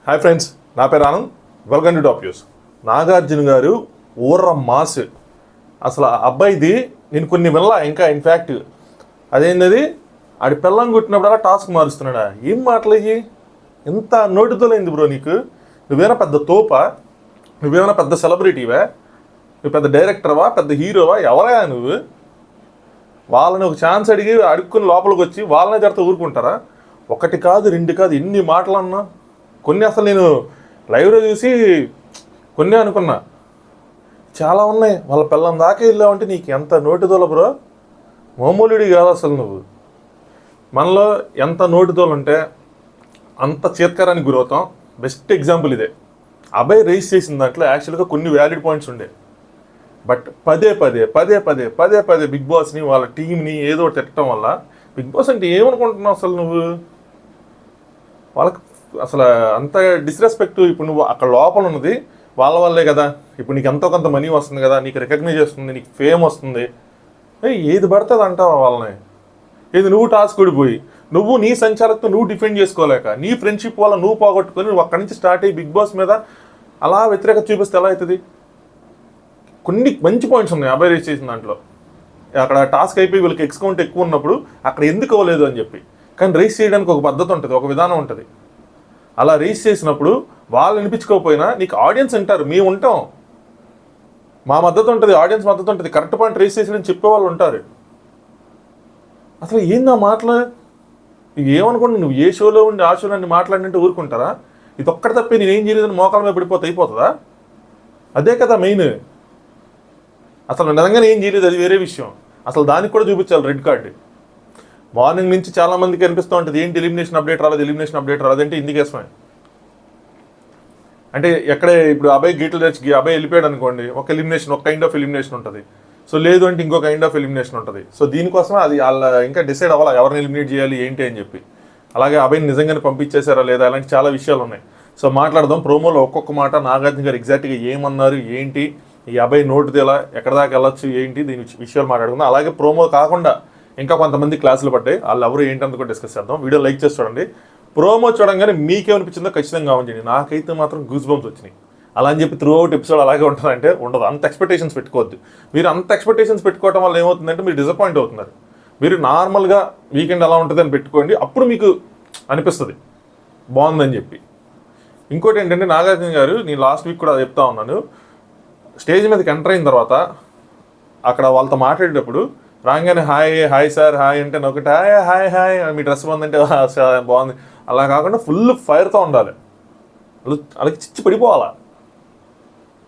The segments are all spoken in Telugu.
హాయ్ ఫ్రెండ్స్, నా పేరు Anand. Welcome to top news. Nagarjuna గారు ఊర్ర మాస్. అసలు ఆ అబ్బాయిది నేను కొన్ని వినలా. ఇంకా ఇన్ఫ్యాక్ట్ అదేంటది ఆడి పిల్లం కొట్టినప్పుడల్లా టాస్క్ మారుస్తున్నాడా? ఏం మాటలయ్యి? ఎంత నోటితోలైంది బ్రో నీకు? నువ్వేనా పెద్ద తోపా? నువ్వేమైనా పెద్ద సెలబ్రిటీవా? నువ్వు పెద్ద డైరెక్టర్వా? పెద్ద హీరోవా? ఎవరా నువ్వు? వాళ్ళని ఒక ఛాన్స్ అడిగి అడుక్కుని లోపలికి వచ్చి వాళ్ళనే జరత ఊరుకుంటారా? ఒకటి కాదు, రెండు కాదు, ఎన్ని మాటలు అన్నా. కొన్ని అసలు నేను లైవ్లో చూసి కొన్ని అనుకున్నా. చాలా ఉన్నాయి. వాళ్ళ పిల్లం దాకా వెళ్ళావంటే నీకు ఎంత నోటిదోల బ్రో. మామూలుడి కాదు అసలు నువ్వు. మనలో ఎంత నోటిదోలు ఉంటే అంత చేత్కారానికి గురవుతాం. బెస్ట్ ఎగ్జాంపుల్ ఇదే. అబ్బాయి రేస్ చేసిన దాంట్లో యాక్చువల్గా కొన్ని వ్యాలిడ్ పాయింట్స్ ఉండే. బట్ పదే పదే బిగ్ బాస్ని వాళ్ళ టీంని ఏదో ఒకటి తిట్టడం వల్ల బిగ్ బాస్ అంటే ఏమనుకుంటున్నావు అసలు నువ్వు? వాళ్ళకి అసలు అంత డిస్రెస్పెక్ట్. ఇప్పుడు నువ్వు అక్కడ లోపల ఉన్నది వాళ్ళ వల్లే కదా. ఇప్పుడు నీకు ఎంతో కొంత మనీ వస్తుంది కదా, నీకు రికగ్నైజ్ వస్తుంది, నీకు ఫేమ్ వస్తుంది. ఏది పడుతుంది అంటావా వాళ్ళని? ఏది నువ్వు టాస్క్ ఓడిపోయి నువ్వు నీ సంచాలకుతో నువ్వు డిఫెండ్ చేసుకోలేక నీ ఫ్రెండ్షిప్ వల్ల నువ్వు పోగొట్టుకొని నువ్వు అక్కడి నుంచి స్టార్ట్ అయ్యి బిగ్ బాస్ మీద అలా వ్యతిరేకత చూపిస్తే ఎలా అవుతుంది? కొన్ని మంచి పాయింట్స్ ఉన్నాయి అబ్బాయి రేస్ చేసిన దాంట్లో. అక్కడ టాస్క్ అయిపోయి వీళ్ళకి ఎక్స్కౌంట్ ఎక్కువ ఉన్నప్పుడు అక్కడ ఎందుకు అవ్వలేదు అని చెప్పి. కానీ రేస్ చేయడానికి ఒక పద్ధతి ఉంటుంది, ఒక విధానం ఉంటుంది. అలా రేస్ చేసినప్పుడు వాళ్ళు వినిపించుకోకపోయినా నీకు ఆడియన్స్ వింటారు. మేము ఉంటాం, మా మద్దతు ఉంటుంది, ఆడియన్స్ మద్దతు ఉంటుంది. కరెక్ట్ పాయింట్ రేస్ చేసి చెప్పేవాళ్ళు ఉంటారు. అసలు ఏందా మాటలు? ఇవి ఏమనుకోండి, నువ్వు ఏ షోలో ఉండి ఆ షోలో అన్ని మాట్లాడినట్టు ఊరుకుంటారా? ఇది ఒక్కటి తప్పే నేనేం చేయలేదని మోకాల మీద అయిపోతుందా? అదే కదా మెయిన్. అసలు నిజంగానే ఏం చేయలేదు అది వేరే విషయం. అసలు దానికి కూడా చూపించాలి రెడ్ కార్డు. మార్నింగ్ నుంచి చాలా మందికి అనిపిస్తూ ఉంటుంది, ఏంటి ఎలిమినేషన్ అప్డేట్ రాలేదు అంటే ఇందుకేసమే. అంటే ఎక్కడే ఇప్పుడు అబ్బాయి గీట్లు తెచ్చి అబ్బాయి వెళ్ళిపోయాడు అనుకోండి, ఒక ఎలిమినేషన్, ఒక కైండ్ ఆఫ్ ఎలిమినేషన్ ఉంటుంది. సో లేదు అంటే ఇంకో కైండ్ ఆఫ్ ఎలిమినేషన్ ఉంటుంది. సో దీనికోసమే అది వాళ్ళ ఇంకా డిసైడ్ అవ్వాలి ఎవరిని ఎలిమినేట్ చేయాలి ఏంటి అని చెప్పి. అలాగే అబ్బాయిని నిజంగానే పంపించేశారా లేదా, అలాంటి చాలా విషయాలు ఉన్నాయి. సో మాట్లాడదాం. ప్రోమోలో ఒక్కొక్క మాట నాగార్జున గారు ఎగ్జాక్ట్గా ఏమన్నారు, ఏంటి ఈ అబ్బాయి నోటిది ఎలా, ఎక్కడ దాకా వెళ్ళొచ్చు, ఏంటి దీని విషయాలు మాట్లాడుకుందాం. అలాగే ప్రోమో కాకుండా ఇంకా కొంతమంది క్లాసులు పడ్డాయి, వాళ్ళు ఎవరు ఏంటందుకు డిస్కస్ చేద్దాం. వీడియో లైక్ చేసి చూడండి. ప్రోమో చూడంగానే మీకేమనిపించిందో ఖచ్చితంగా కావాలి. నాకైతే మాత్రం గూస్ బంప్స్ వచ్చినాయి. అలా అని చెప్పి త్రూ అవుట్ ఎపిసోడ్ అలాగే ఉంటుందంటే ఉండదు. అంత ఎక్స్పెక్టేషన్స్ పెట్టుకోవద్దు. మీరు అంత ఎక్స్పెక్టేషన్స్ పెట్టుకోవడం వల్ల ఏమవుతుందంటే మీరు డిసప్పాయింట్ అవుతున్నారు. మీరు నార్మల్గా వీకెండ్ ఎలా ఉంటుంది అని పెట్టుకోండి, అప్పుడు మీకు అనిపిస్తుంది బాగుందని చెప్పి. ఇంకోటి ఏంటంటే నాగార్జున గారు, నేను లాస్ట్ వీక్ కూడా చెప్తా ఉన్నాను, స్టేజ్ మీదకి ఎంటర్ అయిన తర్వాత అక్కడ వాళ్ళతో మాట్లాడేటప్పుడు రాగానే హాయ్ సార్ హాయ్ అంటే ఒకటి హాయ్ మీ డ్రెస్ బాగుందంటే బాగుంది, అలా కాకుండా ఫుల్ ఫైర్తో ఉండాలి. వాళ్ళకి చిచ్చి పడిపోవాలా,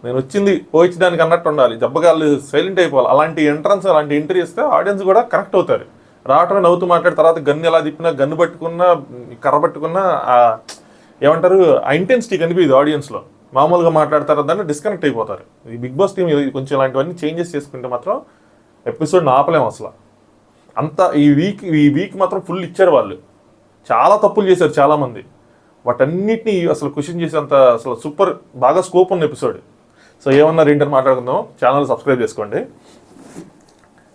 నేను వచ్చింది పోయించడానికి అన్నట్టు ఉండాలి. దెబ్బగాళ్ళు సైలెంట్ అయిపోవాలి. అలాంటి ఎంట్రన్స్, అలాంటి ఎంట్రీ ఇస్తే ఆడియన్స్ కూడా కనెక్ట్ అవుతారు. రావటమే నవ్వుతూ మాట్లాడిన తర్వాత గన్ను ఎలా తిప్పినా, గన్ను పట్టుకున్నా, కర్ర పట్టుకున్నా ఏమంటారు ఆ ఇంటెన్సిటీ కనిపించదు ఆడియన్స్లో. మామూలుగా మాట్లాడతారు, దాన్ని డిస్కనెక్ట్ అయిపోతారు. ఈ బిగ్ బాస్ టీం కొంచెం ఇలాంటివన్నీ చేంజెస్ చేసుకుంటే మాత్రం ఎపిసోడ్ని ఆపలేము అసలు. అంతా ఈ వీక్ మాత్రం ఫుల్ ఇచ్చారు వాళ్ళు. చాలా తప్పులు చేశారు చాలామంది. వాటన్నిటిని అసలు క్వశ్చన్ చేసేంత అసలు సూపర్ బాగా స్కోప్ ఉన్న ఎపిసోడ్. సో ఏమన్నారు ఏంటని మాట్లాడుకుందాం. ఛానల్ సబ్స్క్రైబ్ చేసుకోండి.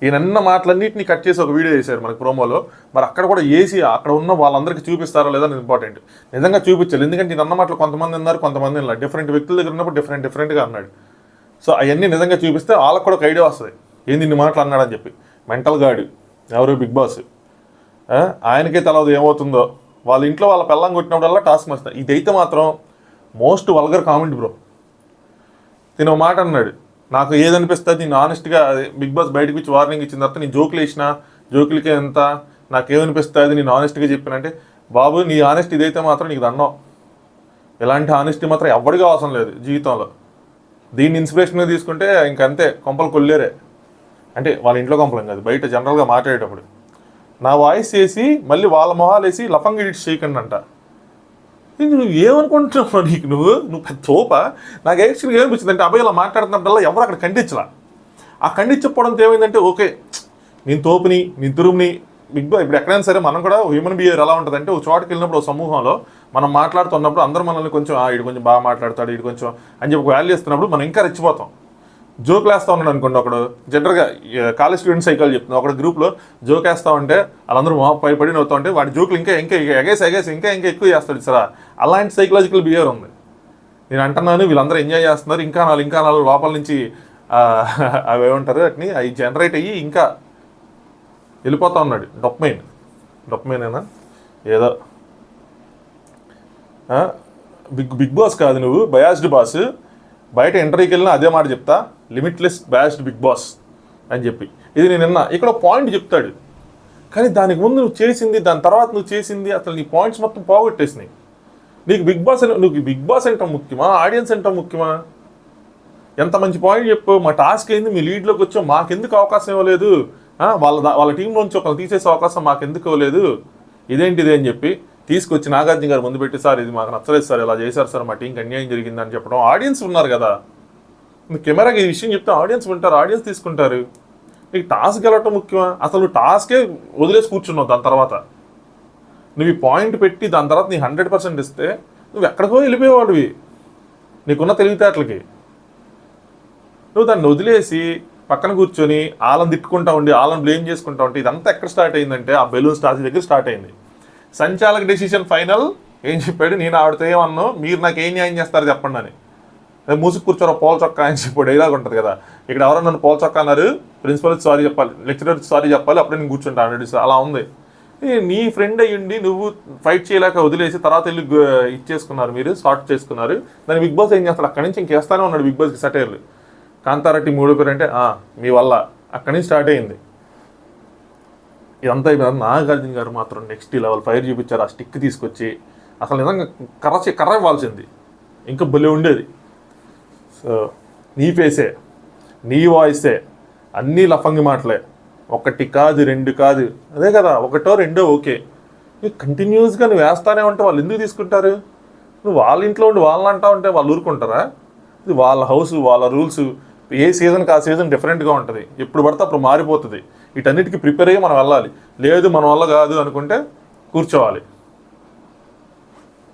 ఈయనన్న మాటలన్నింటినీ కట్ చేసి ఒక వీడియో చేశారు మనకి ప్రోమోలో. మరి అక్కడ కూడా వేసి అక్కడ ఉన్న వాళ్ళందరికీ చూపిస్తారా లేదా అని ఇంపార్టెంట్. నిజంగా చూపించాలి. ఎందుకంటే ఈయన అన్న మాటలు కొంతమంది ఉన్నారు, కొంతమంది ఉన్నారు. డిఫరెంట్ వ్యక్తుల దగ్గర ఉన్నప్పుడు డిఫరెంట్గా అన్నాడు. సో అవన్నీ నిజంగా చూపిస్తే వాళ్ళకు కూడా ఒక ఐడియా వస్తుంది, ఏంది ఇన్ని మాటలు అన్నాడని చెప్పి. మెంటల్ గాడు ఎవరు బిగ్ బాస్, ఆయనకే తెలవదు ఏమవుతుందో. వాళ్ళ ఇంట్లో వాళ్ళ పిల్లం కొట్టినప్పుడల్లా టాస్క్ వస్తుంది. ఇదైతే మాత్రం మోస్ట్ వల్గర్ కామెంట్ బ్రో. తిన ఒక మాట అన్నాడు, నాకు ఏదనిపిస్తుంది నేను ఆనెస్ట్గా, బిగ్ బాస్ బయటకు వచ్చి వార్నింగ్ ఇచ్చిన తర్వాత నేను జోకులు వేసిన, జోకులకే ఎంత నాకేమనిపిస్తుంది నేను ఆనెస్ట్గా చెప్పానంటే, బాబు నీ ఆనెస్ట్ ఇదైతే మాత్రం నీకు దండం. ఇలాంటి ఆనెస్టీ మాత్రం ఎవరికీ అవసరం లేదు జీవితంలో. దీన్ని ఇన్స్పిరేషన్గా తీసుకుంటే ఇంకంతే, కొంపలు కొల్లేరే. అంటే వాళ్ళ ఇంట్లో కొంపలం కాదు, బయట జనరల్గా మాట్లాడేటప్పుడు నా వాయిస్ వేసి మళ్ళీ వాళ్ళ మొహాలు వేసి లఫంగా ఎడిట్ చేయకండి అంట. నువ్వు ఏమనుకుంటున్నావు? నువ్వు పెద్ద తోప. నాకు యాక్చువల్గా ఏమనిపించింది అంటే, అబ్బాయి ఇలా మాట్లాడుతున్నప్పుడల్లా ఎవరు అక్కడ ఖండించలా. ఆ ఖండించకపోవడంతో ఏమైందంటే, ఓకే నేను తోపుని, నేను తురుముని. బిగ్ బాస్ ఇప్పుడు ఎక్కడైనా సరే మనం కూడా హ్యూమన్ బిహేవియర్ ఎలా ఉంటుందంటే, ఒక చోటుకి వెళ్ళినప్పుడు ఒక సమూహంలో మనం మాట్లాడుతున్నప్పుడు అందరూ మనల్ని కొంచెం వీడు కొంచెం బాగా మాట్లాడతాడు, వీడు కొంచెం అని చెప్పి వాల్యూ ఇస్తున్నప్పుడు మనం ఇంకా రెచ్చిపోతాం. జోక్ వేస్తా ఉన్నాడు అనుకోండి ఒకడు, జనరల్గా కాలేజ్ స్టూడెంట్ సైకాలజీ చెప్తున్నా, ఒకటి గ్రూప్లో జోక్ వేస్తా ఉంటే వాళ్ళందరూ పడి నవ్వుతూ ఉంటే వాడి జోకులు ఇంకా ఇంకా ఎగేసి ఇంకా ఎక్కువ చేస్తాడు సార్. అలాంటి సైకలాజికల్ బిహేవియర్ ఉంది. నేను అంటున్నాను వీళ్ళందరూ ఎంజాయ్ చేస్తున్నారు, ఇంకా నాలుగు లోపల నుంచి అవి ఏమంటారు వాటిని, అవి జనరేట్ అయ్యి ఇంకా వెళ్ళిపోతా ఉన్నాడు. డొప్పమైనేనా ఏదో బిగ్ బాస్ కాదు నువ్వు, బయాస్డ్ బాస్. బయట ఇంటర్వ్యూకి వెళ్ళినా అదే మాట చెప్తా, లిమిట్లెస్ బయాస్డ్ బిగ్ బాస్ అని చెప్పి. ఇది నేను విన్నా. ఇక్కడ పాయింట్ చెప్తాడు, కానీ దానికి ముందు నువ్వు చేసింది, దాని తర్వాత నువ్వు చేసింది, అసలు నీ పాయింట్స్ మొత్తం పోగొట్టేసినాయి. నీకు బిగ్ బాస్ అంటే ముఖ్యమా, ఆడియన్స్ అంటే ముఖ్యమా? ఎంత మంచి పాయింట్ చెప్పు. మా టాస్క్ ఏంది, మీ లీడ్లోకి వచ్చావు, మాకెందుకు అవకాశం ఇవ్వలేదు, వాళ్ళ టీంలోంచి ఒకరు తీసేసే అవకాశం మాకెందుకు ఇవ్వలేదు, ఇదేంటిది అని చెప్పి తీసుకొచ్చి నాగార్జున గారు ముందు పెట్టి, సార్ ఇది మాకు నచ్చలేదు సార్, ఇలా చేశారు సార్, మా టీంకి అన్యాయం జరిగిందని చెప్పడం. ఆడియన్స్ ఉన్నారు కదా, కెమెరాకి ఈ విషయం చెప్తే ఆడియన్స్ వింటారు, ఆడియన్స్ తీసుకుంటారు. నీకు టాస్క్ వెళ్ళటం ముఖ్యమా? అసలు నువ్వు టాస్కే వదిలేసి కూర్చున్నావు. దాని తర్వాత నువ్వు ఈ పాయింట్ పెట్టి దాని తర్వాత నీ 100% ఇస్తే నువ్వు ఎక్కడికో వెళ్ళిపోయేవాడివి నీకున్న తెలివితేటలకి. నువ్వు దాన్ని వదిలేసి పక్కన కూర్చొని వాళ్ళని తిట్టుకుంటా ఉండి, వాళ్ళని బ్లేమ్ చేసుకుంటా ఉంటే ఇదంతా ఎక్కడ స్టార్ట్ అయిందంటే ఆ బెలూన్ స్టార్స్ దగ్గర స్టార్ట్ అయింది. సంచాలక డెసిషన్ ఫైనల్ ఏం చెప్పాడు, నేను ఆవిడతో ఏమన్నా మీరు నాకు ఏం న్యాయం చేస్తారు చెప్పండి అని. మూసుకు కూర్చోరా పోల చొక్కా అని చెప్పి డైలాగ్ ఉంటుంది కదా, ఇక్కడ ఎవరో నన్ను పోల చొక్కా అన్నారు, ప్రిన్సిపల్ సారీ చెప్పాలి, లెక్చరర్ సారీ చెప్పాలి, అప్పుడే నేను కూర్చుంటాను. అలా ఉంది. నీ ఫ్రెండ్ అయ్యుండి నువ్వు ఫైట్ చేయలేక వదిలేసి తర్వాత వెళ్ళి ఇచ్చేసుకున్నారు, మీరు సార్ట్ చేసుకున్నారు. దాన్ని బిగ్ బాస్ ఏం చేస్తాడు, అక్కడి నుంచి ఇంకేస్తానే ఉన్నాడు బిగ్ బాస్కి సటైర్లు. కాంతారెడ్డి 3 పేరు అంటే మీ వల్ల అక్కడి నుంచి స్టార్ట్ అయింది ఇదంతా. నాగార్జున గారు మాత్రం నెక్స్ట్ లెవెల్ ఫైర్ చూపించారు. ఆ స్టిక్ తీసుకొచ్చి అసలు నిజంగా కర్ర ఇవ్వాల్సింది, ఇంకా భలే ఉండేది. సో నీ ఫేసే, నీ వాయిసే, అన్నీ లఫంగి మాటలే, 1 కాదు 2 కాదు, అదే కదా 1 2 ఓకే. నువ్వు కంటిన్యూస్గా నువ్వు వేస్తానే ఉంటే వాళ్ళు ఎందుకు తీసుకుంటారు? నువ్వు వాళ్ళ ఇంట్లో ఉండి వాళ్ళని అంటా ఉంటే వాళ్ళు ఊరుకుంటారా? ఇది వాళ్ళ హౌస్, వాళ్ళ రూల్స్, ఏ సీజన్కి ఆ సీజన్ డిఫరెంట్గా ఉంటుంది, ఎప్పుడు పడితే అప్పుడు మారిపోతుంది. వీటన్నిటికీ ప్రిపేర్ అయ్యి మనం వెళ్ళాలి. లేదు మన వల్ల కాదు అనుకుంటే కూర్చోవాలి.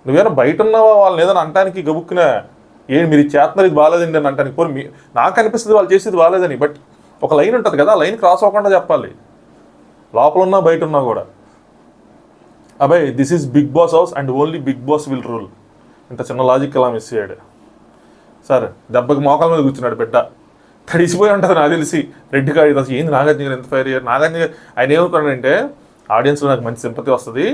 నువ్వేనా బయట ఉన్నావా వాళ్ళని ఏదైనా అంటానికి గబుక్కున మీరు చేస్తున్నారు ఇది బాగాలేదండి అని అంటానికి పోయి నాకు అనిపిస్తుంది వాళ్ళు చేసేది బాగాలేదని. బట్ ఒక లైన్ ఉంటుంది కదా, ఆ లైన్ క్రాస్ అవ్వకుండా చెప్పాలి, లోపల ఉన్నా బయట ఉన్నా కూడా. అబ్బాయి this is Bigg Boss house and only Bigg Boss will rule. ఇంత చిన్న లాజిక్ అలా మిస్ అయ్యాడు సార్. దెబ్బకి మోకాల మీద కూర్చున్నాడు బిడ్డ, తడిసిపోయి ఉంటుంది నాకు తెలిసి. రెడ్ కార్డ్ అసలు ఏంది నాగార్జున గారు ఎంత ఫైర్ అయ్యారు. నాగార్జున గారు ఆయన ఏమనుకున్నాడంటే ఆడియన్స్లో నాకు మంచి సింపతి వస్తుంది,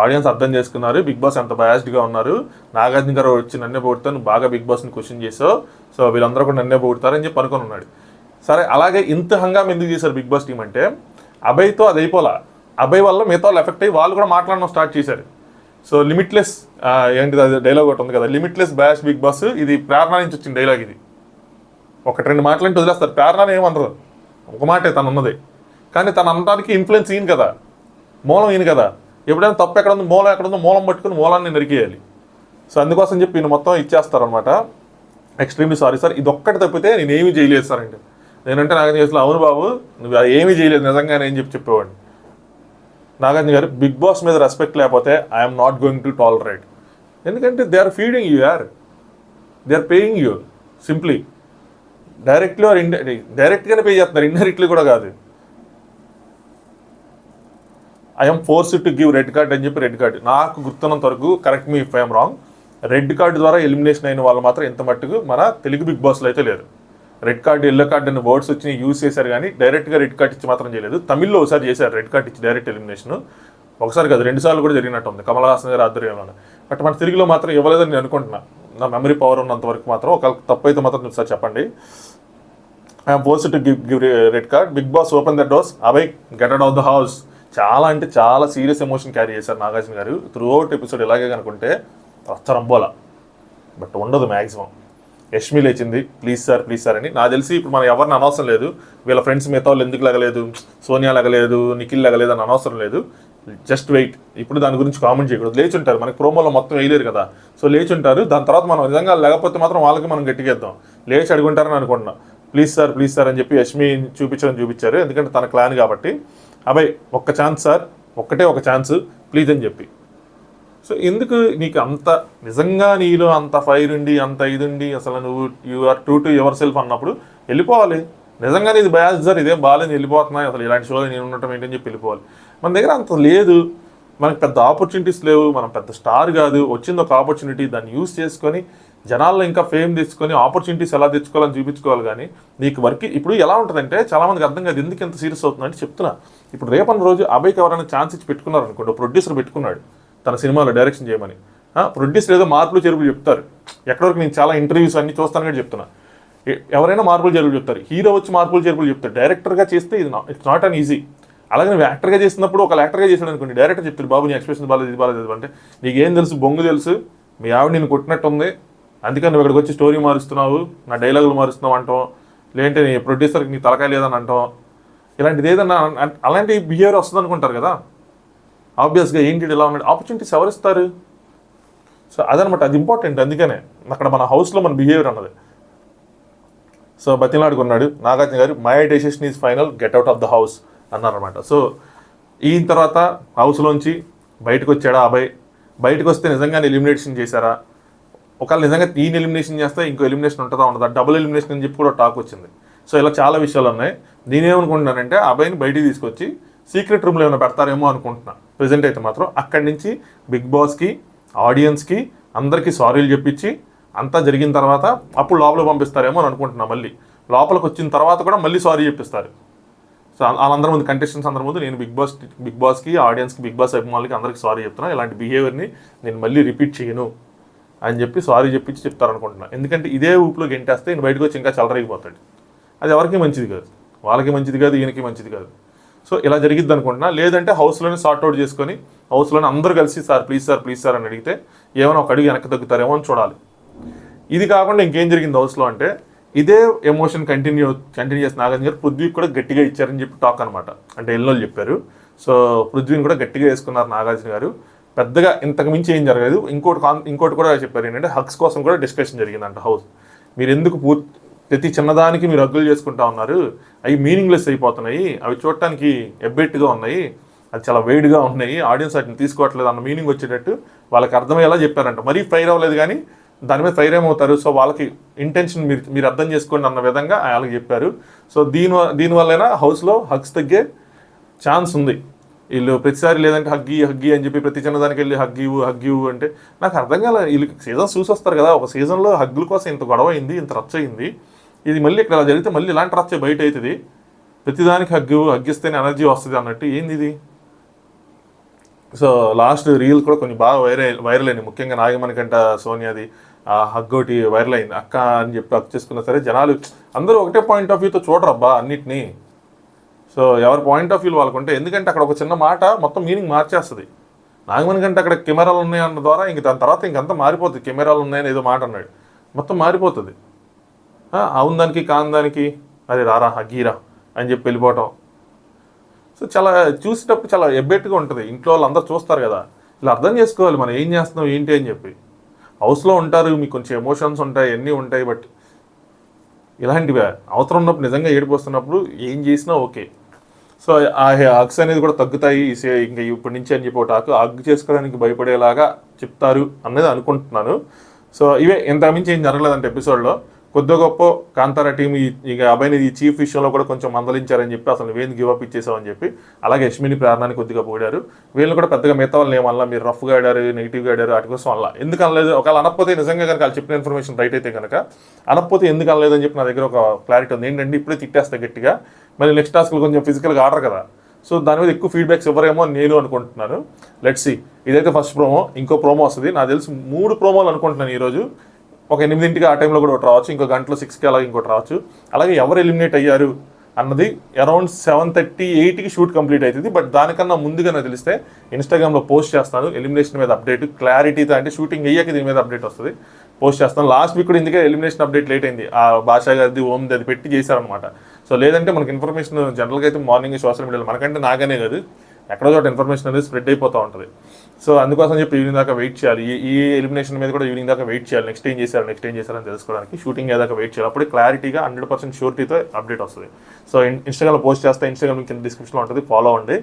ఆడియన్స్ అర్థం చేసుకున్నారు బిగ్ బాస్ ఎంత బయాస్డ్గా ఉన్నారు, నాగార్జున గారు వచ్చి నన్నే పొగుడుతా, నువ్వు బాగా బిగ్ బాస్ని క్వశ్చన్ చేసావు, సో వీళ్ళందరూ కూడా నన్నే పొగుడతారని చెప్పి అనుకుని ఉన్నాడు. సరే అలాగే ఇంత హంగామా ఎందుకు చేశారు బిగ్ బాస్ టీం అంటే, అభయ్తో అది అయిపోలా, అభయ్ వల్ల మిగతా వాళ్ళు ఎఫెక్ట్ అయ్యి వాళ్ళు కూడా మాట్లాడడం స్టార్ట్ చేశారు. సో లిమిట్లెస్ ఏంటిది అది డైలాగ్ ఒకటి ఉంది కదా, లిమిట్లెస్ బయాస్ బిగ్ బాస్, ఇది ప్రేరణ నుంచి వచ్చిన డైలాగ్. ఇది 1-2 మాటలంటే వదిలేస్తారు, ప్రేరణ ఏమనరు, ఒక మాటే తను ఉన్నది. కానీ తను అనడానికి ఇన్ఫ్లుయెన్స్ ఈయన కదా, మూలం ఈయన కదా. ఎప్పుడైనా తప్పు ఎక్కడ ఉంది, మూలం ఎక్కడ ఉందో మూలం పట్టుకుని మూలాన్ని నరికేయాలి. సో అందుకోసం చెప్పి ఈయన మొత్తం ఇచ్చేస్తారనమాట. ఎక్స్ట్రీమ్లీ సారీ సార్, ఇది ఒక్కటి తప్పితే నేను ఏమీ చేయలేదు సార్ అంటే. నేనంటే నాగార్జున చేసిన అవును బాబు నువ్వు ఏమీ చేయలేదు నిజంగానే అని చెప్పేవాడిని. నాగార్జున గారు బిగ్ బాస్ మీద రెస్పెక్ట్ లేకపోతే I'm not going to tolerate. ఎందుకంటే దే ఆర్ ఫీడింగ్ యూ యార్, they are paying you simply. Directly or డైరెక్ట్గానే పే చేస్తున్నారు, ఇండైరెక్ట్లీ కూడా కాదు. I'm forced to give red card అని చెప్పి రెడ్ కార్డు నాకు గుర్తున్నంత వరకు, correct me if I'm wrong, red card ద్వారా ఎలిమినేషన్ అయిన వాళ్ళు మాత్రం ఎంత మట్టుకు మన తెలుగు బిగ్ బాస్లో అయితే లేరు. రెడ్ కార్డు ఎల్లో కార్డు అనే వర్డ్స్ వచ్చి యూజ్ చేశారు కానీ డైరెక్ట్గా రెడ్ కార్డ్ ఇచ్చి మాత్రం చేయలేదు. తమిళ్లో ఒకసారి చేశారు రెడ్ కార్డ్ ఇచ్చి డైరెక్ట్ ఎలిమినేషన్, ఒకసారి కాదు 2 సార్లు కూడా జరిగినట్టు ఉంది కమల్ హాసన్ గారి ఆధ్వర్యంలో. బట్ మన తెలుగులో మాత్రం ఇవ్వలేదని నేను అనుకుంటున్నా, నా మెమరీ పవర్ ఉన్నంత వరకు మాత్రం. ఒకవేళ తప్పు అయితే మాత్రం ఒకసారి చెప్పండి. I'm forced to give red card. Bigg Boss open the doors, Abhay get out of the house. చాలా అంటే చాలా సీరియస్ ఎమోషన్ క్యారీ చేశారు నాగార్జున గారు త్రూ అవుట్ ఎపిసోడ్. ఇలాగే కనుకుంటే రచ్చరంబోలా, బట్ ఉండదు మ్యాక్సిమం. యష్మి లేచింది ప్లీజ్ సార్ అని. నాకు తెలిసి ఇప్పుడు మనం ఎవరిని అనవసరం లేదు, వీళ్ళ ఫ్రెండ్స్ మిగతా వాళ్ళు ఎందుకు లగలేదు, సోనియా లగలేదు, నిఖిల్ లగలేదు అని అనవసరం లేదు. జస్ట్ వెయిట్, ఇప్పుడు దాని గురించి కామెంట్ చేయకూడదు. లేచి ఉంటారు, మనకి ప్రోమోలో మొత్తం వేయలేరు కదా, సో లేచి ఉంటారు. దాని తర్వాత మనం నిజంగా లేకపోతే మాత్రం వాళ్ళకి మనం గట్టిగేద్దాం. లేచి అడుగుంటారని అనుకుంటున్నా. ప్లీజ్ సార్ అని చెప్పి యష్మి చూపించారు, ఎందుకంటే తన క్లాన్ కాబట్టి. అబ్బాయి ఒక్క ఛాన్స్ సార్, ఒక్కటే ఒక ఛాన్స్ ప్లీజ్ అని చెప్పి. సో ఎందుకు నీకు అంత నిజంగా నీలో అంత ఫైర్ ఉండి అంత ఇది ఉండి అసలు నువ్వు you are true to yourself అన్నప్పుడు వెళ్ళిపోవాలి. నిజంగానే ఇది బయాస్ సార్ ఇదేం బాగాలేదు వెళ్ళిపోతున్నాయి అసలు ఇలాంటి షోలో నేను ఉండటం ఏంటని చెప్పి వెళ్ళిపోవాలి. మన దగ్గర అంత లేదు, మనకు పెద్ద ఆపర్చునిటీస్ లేవు, మనం పెద్ద స్టార్ కాదు, వచ్చింది ఒక ఆపర్చునిటీ దాన్ని యూస్ చేసుకొని జనాల్లో ఇంకా ఫేమ్ తెచ్చుకొని ఆపర్చునిటీస్ ఎలా తెచ్చుకోవాలని చూపించుకోవాలి. కానీ నీకు వర్క్ ఇప్పుడు ఎలా ఉంటుందంటే చాలామందికి అర్థం కాదు ఎందుకు ఎంత సీరియస్ అవుతుందంటే చెప్తున్నా. ఇప్పుడు రేపన్న రోజు అబ్బాయికి ఎవరైనా ఛాన్స్ ఇచ్చి పెట్టుకున్నారు అనుకోండి, ప్రొడ్యూసర్ పెట్టుకున్నాడు తన సినిమాలో డైరెక్షన్ చేయమని, ప్రొడ్యూసర్ ఏదో మార్పులు చెరుపులు చెప్తారు. ఎక్కడివరకు నేను చాలా ఇంటర్వ్యూస్ అన్ని చూస్తాను కూడా చెప్తున్నా, ఎవరైనా మార్పులు చెరుపులు చెప్తారు, హీరో వచ్చి మార్పులు చెరుపులు చెప్తారు. డైరెక్టర్గా చేస్తే ఇట్స్ నాట్ అన్ ఈజీ. అలాగే నువ్వు యాక్టర్గా చేసినప్పుడు ఒక యాక్టర్గా చేసాడు అనుకోండి, డైరెక్టర్ చెప్తారు బాబు నీ ఎక్స్ప్రెషన్ బాగాలేదు ఇది బాగాలేదు అంటే నీకేం తెలుసు, బొంగు తెలుసు, మీ ఆవిడ నేను కొట్టినట్టుంది అందుకని నువ్వు ఇక్కడికి వచ్చి స్టోరీ మారుస్తున్నావు, నా డైలాగులు మారుస్తున్నావు అంటాం, లేదంటే నీ ప్రొడ్యూసర్కి నీ తలకాయ లేదని అంటాం, ఇలాంటిది ఏదన్నా అలాంటి బిహేవియర్ వస్తుంది అనుకుంటారు కదా. ఆబ్వియస్గా ఏంటి ఇలా ఉన్నాడు, ఆపర్చునిటీస్ ఎవరిస్తారు? సో అదనమాట, అది ఇంపార్టెంట్. అందుకనే అక్కడ మన హౌస్లో మన బిహేవియర్ అన్నది. సో బతిలాడుకున్నాడు నాగార్జున గారు, my decision is final, get out of the house అన్నారనమాట. సో ఈయన తర్వాత హౌస్లోంచి బయటకు వచ్చాడా అబ్బాయి, బయటకు వస్తే నిజంగానే ఎలిమినేషన్ చేశారా, ఒకవేళ నిజంగా ఈయన ఎలిమినేషన్ చేస్తే ఇంకో ఎలిమినేషన్ ఉంటుందా ఉండదా, డబుల్ ఎలిమినేషన్ అని చెప్పి కూడా టాక్ వచ్చింది. సో ఇలా చాలా విషయాలు ఉన్నాయి. నేనేమనుకుంటున్నానంటే అబ్బాయిని బయటికి తీసుకొచ్చి సీక్రెట్ రూమ్లో ఏమైనా పెడతారేమో అనుకుంటున్నా. ప్రెజెంట్ అయితే మాత్రం అక్కడి నుంచి బిగ్ బాస్కి ఆడియన్స్కి అందరికీ సారీలు చెప్పించి అంతా జరిగిన తర్వాత అప్పుడు లోపలికి పంపిస్తారేమో అని అనుకుంటున్నా. మళ్ళీ లోపలికి వచ్చిన తర్వాత కూడా మళ్ళీ సారీ చెప్పిస్తారు. సో వాళ్ళందరి ముందు కంటెస్టెంట్స్ అందరి ముందు నేను బిగ్ బాస్కి ఆడియన్స్కి బిగ్ బాస్ అభిమానులకి అందరికీ సారీ చెప్తున్నా, ఇలాంటి బిహేవియర్ని నేను మళ్ళీ రిపీట్ చేయను అని చెప్పి సారీ చెప్పించి చెప్తారనుకుంటున్నా. ఎందుకంటే ఇదే ఊపులో గెంటేస్తే ఈయన బయటకు వచ్చి ఇంకా చలరైపోతాడు. అది ఎవరికి మంచిది కాదు, వాళ్ళకి మంచిది కాదు, ఈయనకి మంచిది కాదు. సో ఇలా జరిగిద్ది అనుకుంటున్నా. లేదంటే హౌస్లోనే సార్ట్అవుట్ చేసుకొని హౌస్లోనే అందరూ కలిసి సార్ ప్లీజ్ సార్ అని అడిగితే ఏమైనా ఒక అడుగు వెనక్కి తగ్గుతారేమో అని చూడాలి. ఇది కాకుండా ఇంకేం జరిగింది హౌస్లో అంటే ఇదే ఎమోషన్ కంటిన్యూ చేసిన నాగార్జున గారు పృథ్వీకి కూడా గట్టిగా ఇచ్చారని చెప్పి టాక్ అనమాట. అంటే ఎల్లోళ్ళు చెప్పారు. సో పృథ్వీని కూడా గట్టిగా వేసుకున్నారు నాగార్జున గారు. పెద్దగా ఇంతకు మించి ఏం జరగలేదు. ఇంకోటి కూడా చెప్పారు ఏంటంటే హగ్స్ కోసం కూడా డిస్కషన్ జరిగిందంట హౌస్. మీరు ఎందుకు ప్రతి చిన్నదానికి మీరు హగ్గులు చేసుకుంటా ఉన్నారు, అవి మీనింగ్లెస్ అయిపోతున్నాయి, అవి చూడటానికి ఎబ్బెట్టుగా ఉన్నాయి, అది చాలా వెయిడ్గా ఉన్నాయి, ఆడియన్స్ వాటిని తీసుకోవట్లేదు అన్న మీనింగ్ వచ్చేటట్టు వాళ్ళకి అర్థమయ్యేలా చెప్పారంట. మరీ ఫైర్ అవ్వలేదు కానీ దాని మీద ఫైర్ ఏమవుతారు, సో వాళ్ళకి ఇంటెన్షన్ మీరు అర్థం చేసుకోండి అన్న విధంగా వాళ్ళకి చెప్పారు. సో దీనివల్లైనా హౌస్లో హగ్స్ తగ్గే ఛాన్స్ ఉంది. వీళ్ళు ప్రతిసారి లేదంటే హగ్గి అని చెప్పి ప్రతి చిన్నదానికి వెళ్ళి హగ్గివు అంటే నాకు అర్థం కాలే. వీళ్ళు సీజన్స్ చూసి వస్తారు కదా, ఒక సీజన్లో హగ్గుల కోసం ఇంత గొడవ అయింది, ఇంత రచ్చ అయింది, ఇది మళ్ళీ ఇక్కడ అలా జరిగితే మళ్ళీ ఇలాంటి రచ్చ బయట అవుతుంది, ప్రతిదానికి హగ్గిస్తేనే ఎనర్జీ వస్తుంది అన్నట్టు ఏంది ఇది. సో లాస్ట్ రీల్ కూడా కొన్ని బాగా వైరల్ అయింది, ముఖ్యంగా నాగమణి కంట సోనియాది ఆ హగ్ ఒకటి వైరల్ అయింది. అక్క అని చెప్పి హగ్ చేసుకున్నా సరే జనాలు అందరూ ఒకటే పాయింట్ ఆఫ్ వ్యూతో చూడరబ్బా అన్నిటినీ. సో ఎవరి పాయింట్ ఆఫ్ వ్యూ వాళ్ళకుంటే, ఎందుకంటే అక్కడ ఒక చిన్న మాట మొత్తం మీనింగ్ మార్చేస్తుంది. నాగమణి కంటే అక్కడ కెమెరాలు ఉన్నాయన్న ద్వారా ఇంక దాని తర్వాత ఇంకంతా మారిపోతుంది. కెమెరాలు ఉన్నాయని ఏదో మాట అన్నాడు, మొత్తం మారిపోతుంది. అవును దానికి కాని దానికి అరే రారా హగ్గీరా అని చెప్పి వెళ్ళిపోవటం. సో చాలా చూసేటప్పుడు చాలా ఎబ్బెట్టుగా ఉంటుంది. ఇంట్లో వాళ్ళు అందరూ చూస్తారు కదా, ఇలా అర్థం చేసుకోవాలి మనం ఏం చేస్తున్నాం ఏంటి అని చెప్పి. హౌస్లో ఉంటారు, మీకు కొంచెం ఎమోషన్స్ ఉంటాయి, అన్నీ ఉంటాయి, బట్ ఇలాంటివి అవసరం ఉన్నప్పుడు నిజంగా ఏడిపోస్తున్నప్పుడు ఏం చేసినా ఓకే. సో ఆ హగ్స్ అనేది కూడా తగ్గుతాయి ఇంకా ఇప్పటి నుంచి అని చెప్పి ఒకటి హగ్ చేసుకోవడానికి భయపడేలాగా చెప్తారు అనేది అనుకుంటున్నాను. సో ఇవే, ఇంతకుమించి ఏం జరగలేదంటే ఎపిసోడ్లో కొద్ది గొప్ప కాంతారా టీం ఇక అబ్బాయిని ఈ చీఫ్ విషయంలో కూడా కొంచెం మందలించారని చెప్పి అసలు నువ్వేంది గివ్ అప్ ఇచ్చేసావని చెప్పి, అలాగే యష్మిని ప్రార్థనని కొద్దిగా పొగిడారు. వీళ్ళు కూడా పెద్దగా మిగతా వాళ్ళని ఏమన్నా మీరు రఫ్గా ఆడారు, నెగిటివ్గా ఆడారు, వాటి కోసం అలా ఎందుకు అనలేదు. ఒకవేళ అనకపోతే నిజంగా కనుక వాళ్ళు చెప్పిన ఇన్ఫర్మేషన్ రైట్ అయితే కనుక అనకపోతే ఎందుకు అనలేదని చెప్పి నా దగ్గర ఒక క్లారిటీ ఉంది. ఏంటంటే ఇప్పుడే తిట్టేస్తా గట్టిగా, మళ్ళీ నెక్స్ట్ టాస్క్లు కొంచెం ఫిజికల్గా ఆడరు కదా, సో దాని మీద ఎక్కువ ఫీడ్బ్యాక్స్ ఇవ్వరేమో అని నేను అనుకుంటున్నాను. Let's see. ఇదైతే ఫస్ట్ ప్రోమో, ఇంకో ప్రోమో వస్తుంది నాకు తెలిసి 3 ప్రోమోలు అనుకుంటున్నాను ఈరోజు. ఒక 8 ఆ టైంలో కూడా ఒకటి రావచ్చు, ఇంకో గంటలో 6కి అలాగే ఇంకోటి రావచ్చు. అలాగే ఎవరు ఎలిమినేట్ అయ్యారు అన్నది అరౌండ్ 7:30, 8కి షూట్ కంప్లీట్ అవుతుంది. బట్ దానికన్నా ముందుగా నాకు తెలిస్తే ఇన్స్టాగ్రామ్లో పోస్ట్ చేస్తాను ఎలిమినేషన్ మీద అప్డేట్ క్లారిటీతో, అంటే షూటింగ్ అయ్యాక దీని మీద అప్డేట్ వస్తుంది, పోస్ట్ చేస్తాను. లాస్ట్ వీక్ కూడా ఇందుకే ఎలిమినేషన్ అప్డేట్ లేట్ అయింది, ఆ భాషా గారిది ఓమ్ది అది పెట్టి చేశారనమాట. సో లేదంటే మనకి ఇన్ఫర్మేషన్ జనరల్గా అయితే మార్నింగ్ సోషల్ మీడియాలో మనకంటే నాగానే కాదు ఎక్కడో చోట ఇన్ఫర్మేషన్ అనేది స్ప్రెడ్ అయిపోతూ ఉంటుంది. సో అందుకోసం చెప్పి ఈవినింగ్ దాకా వెయిట్ చేయాలి. ఈ ఎలిమినేషన్ మీద కూడా ఈవినింగ్ దాకా వెయిట్ చేయాలి. నెక్స్ట్ ఏం చేశారని తెలుసుకోవడానికి షూటింగ్ ఏదాకా వెయిట్ చేయాలి. అప్పుడే క్లారిటీగా 100% షూరిటీతో అప్డేట్ వస్తుంది. సో ఇన్స్టాగ్రామ్లో పోస్ట్ చేస్తే ఇన్స్టాగ్రామ్ కింద డిస్క్రిప్షన్లో ఉంటుంది, ఫాలో అవ్వండి,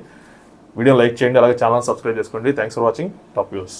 వీడియో లైక్ చేయండి, అలాగే ఛానల్ సబ్స్క్రైబ్ చేసుకోండి. Thanks for watching top views.